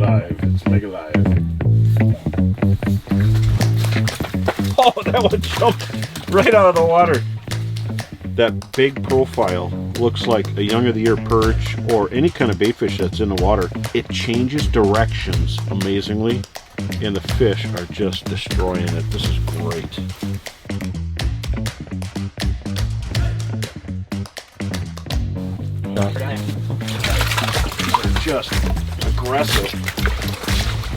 live. It's mega live. Oh, that one jumped right out of the water. That big profile looks like a young of the year perch or any kind of baitfish that's in the water. It changes directions amazingly, and the fish are just destroying it. This is great. They're just aggressive.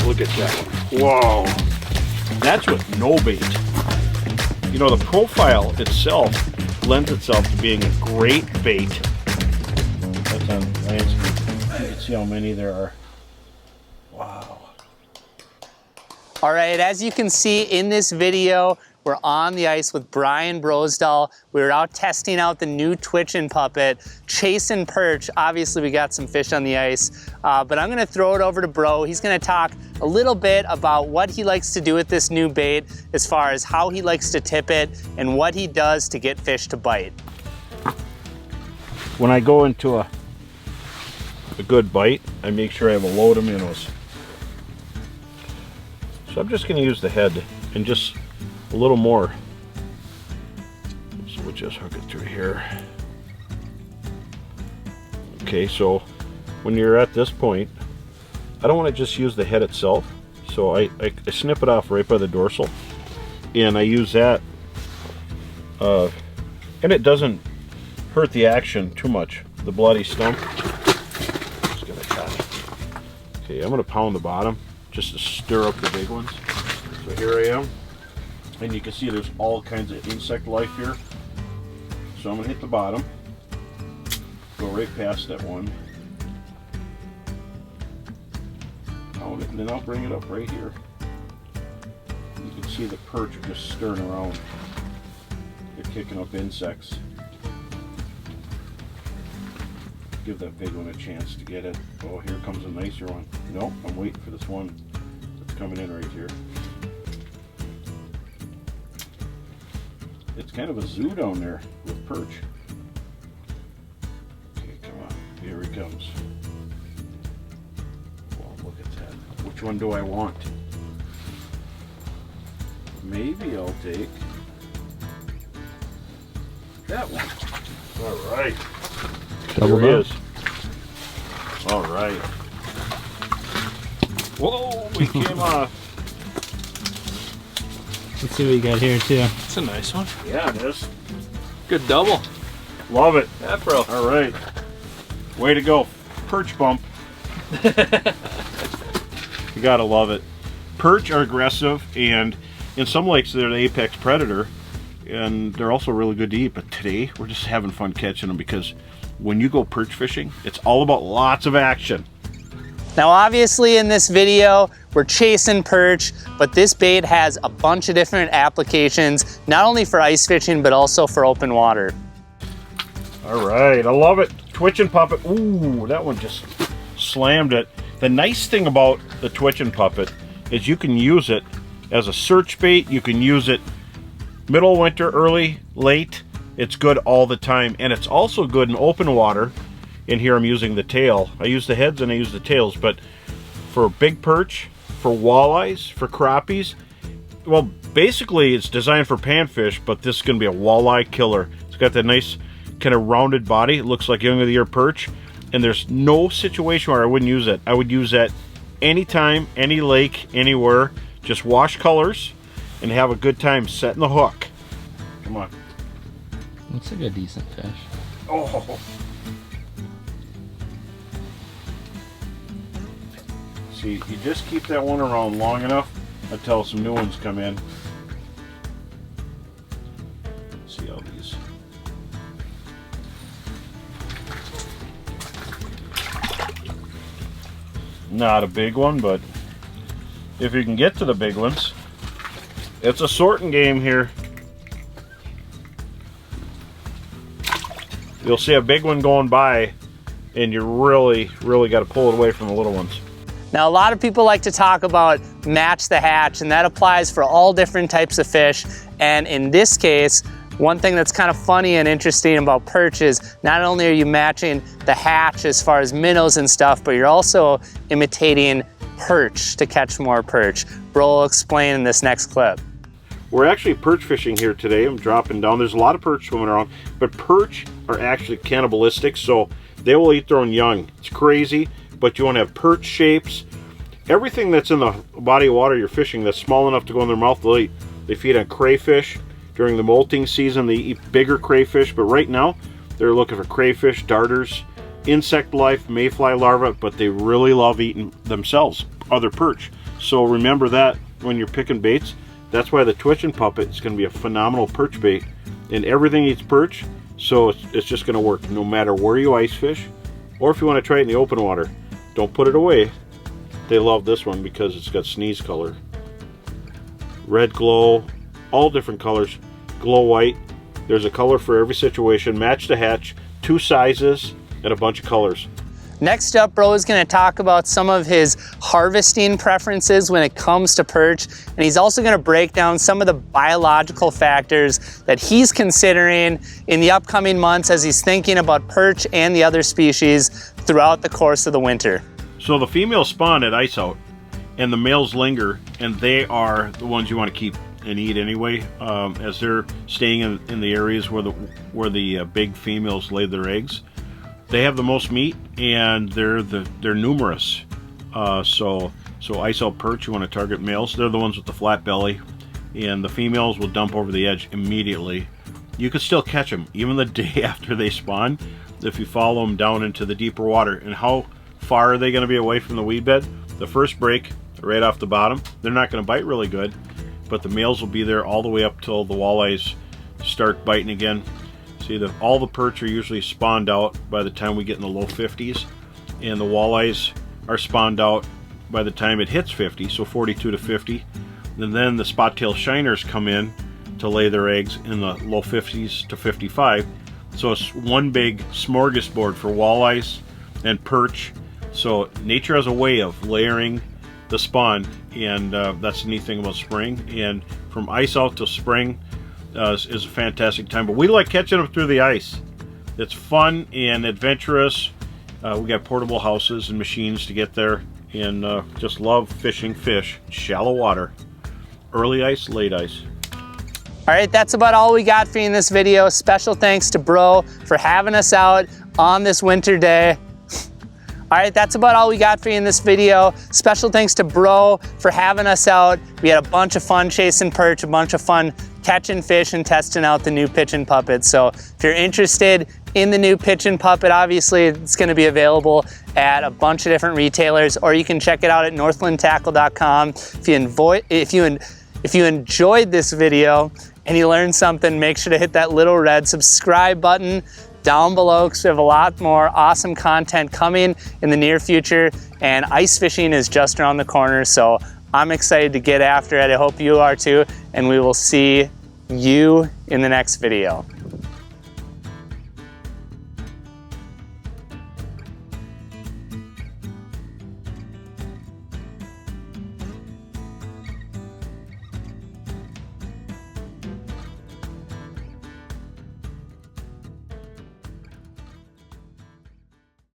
Look at that one. Whoa. That's with no bait. You know, the profile itself lends itself to being a great bait. That's on landscape. You can see how many there are. Wow. All right, as you can see in this video, we're on the ice with Brian Brosdahl. We were out testing out the new Twitchin Puppet, chasing perch. Obviously, we got some fish on the ice, but I'm gonna throw it over to Bro. He's gonna talk a little bit about what he likes to do with this new bait, as far as how he likes to tip it and what he does to get fish to bite. When I go into a good bite, I make sure I have a load of minnows. So I'm just gonna use the head and just a little more. So we'll just hook it through here. Okay, so when you're at this point, I don't want to just use the head itself. So I snip it off right by the dorsal, and I use that, and it doesn't hurt the action too much. The bloody stump. Just gonna try. Okay, I'm gonna pound the bottom just to stir up the big ones. So here I am. And you can see there's all kinds of insect life here. So I'm gonna hit the bottom, go right past that one. Pound it, and then I'll bring it up right here. You can see the perch are just stirring around. They're kicking up insects. Give that big one a chance to get it. Oh, here comes a nicer one. Nope, I'm waiting for this one that's coming in right here. It's kind of a zoo down there with perch. Okay, come on. Here he comes. Well, look at that. Which one do I want? Maybe I'll take that one. All right. Double there it is. All right. Whoa, we came off. Let's see what you got here too. It's a nice one. Yeah, it is. Good double. Love it. Yeah, bro. All right. Way to go. Perch bump. You gotta love it. Perch are aggressive, and in some lakes they're the apex predator, and they're also really good to eat. But today we're just having fun catching them, because when you go perch fishing, it's all about lots of action. Now, obviously in this video, we're chasing perch, but this bait has a bunch of different applications, not only for ice fishing, but also for open water. All right, I love it. Twitchin Puppet. Ooh, that one just slammed it. The nice thing about the Twitchin Puppet is you can use it as a search bait. You can use it middle of winter, early, late. It's good all the time, and it's also good in open water. In here I'm using the tail. I use the heads and I use the tails, but for big perch, for walleyes, for crappies, well, basically it's designed for panfish, but this is going to be a walleye killer. It's got that nice kind of rounded body. It looks like young of the year perch, and there's no situation where I wouldn't use it. I would use that anytime, any lake, anywhere. Just wash colors and have a good time setting the hook. Come on. Looks like a decent fish. Oh. See, you just keep that one around long enough until some new ones come in. Let's see how these. Not a big one, but if you can get to the big ones, it's a sorting game here. You'll see a big one going by, and you really got to pull it away from the little ones. Now, a lot of people like to talk about match the hatch, and that applies for all different types of fish. And in this case, one thing that's kind of funny and interesting about perch is not only are you matching the hatch as far as minnows and stuff, but you're also imitating perch to catch more perch. Bro will explain in this next clip. We're actually perch fishing here today. I'm dropping down. There's a lot of perch swimming around, but perch are actually cannibalistic, so they will eat their own young. It's crazy, but you want to have perch shapes. Everything that's in the body of water you're fishing that's small enough to go in their mouth, they'll eat. They feed on crayfish. During the molting season, they eat bigger crayfish, but right now, they're looking for crayfish, darters, insect life, mayfly larvae, but they really love eating themselves, other perch. So remember that when you're picking baits. That's why the Twitchin Puppet is going to be a phenomenal perch bait. And everything eats perch, so it's just going to work no matter where you ice fish, or if you want to try it in the open water. Don't put it away. They love this one because it's got sneeze color. Red glow, all different colors. Glow white. There's a color for every situation. Match to hatch, 2 sizes, and a bunch of colors. Next up, Bro is going to talk about some of his harvesting preferences when it comes to perch, and he's also going to break down some of the biological factors that he's considering in the upcoming months as he's thinking about perch and the other species throughout the course of the winter. So the females spawn at ice out, and the males linger, and they are the ones you want to keep and eat anyway, as they're staying in the areas where the big females lay their eggs. They have the most meat, and they're numerous. So ice out perch, you want to target males. They're the ones with the flat belly, and the females will dump over the edge immediately. You can still catch them even the day after they spawn if you follow them down into the deeper water. And how far are they going to be away from the weed bed? The first break, right off the bottom, they're not going to bite really good, but the males will be there all the way up till the walleyes start biting again. See, all the perch are usually spawned out by the time we get in the low 50s, and the walleyes are spawned out by the time it hits 50, so 42 to 50. And then the spot-tail shiners come in to lay their eggs in the low 50s to 55. So it's one big smorgasbord for walleyes and perch. So nature has a way of layering the spawn, and that's the neat thing about spring. And from ice out to spring is a fantastic time. But we like catching them through the ice. It's fun and adventurous. We got portable houses and machines to get there, and just love fishing fish, shallow water, early ice, late ice. All right, that's about all we got for you in this video. Special thanks to Bro for having us out on this winter day. All right, that's about all we got for you in this video. Special thanks to Bro for having us out. We had a bunch of fun chasing perch, a bunch of fun catching fish and testing out the new Twitchin Puppet. So if you're interested in the new Twitchin Puppet, obviously it's gonna be available at a bunch of different retailers, or you can check it out at northlandtackle.com. If you enjoyed this video and you learned something, make sure to hit that little red subscribe button down below, because we have a lot more awesome content coming in the near future, and ice fishing is just around the corner, so I'm excited to get after it. I hope you are too, and we will see you in the next video.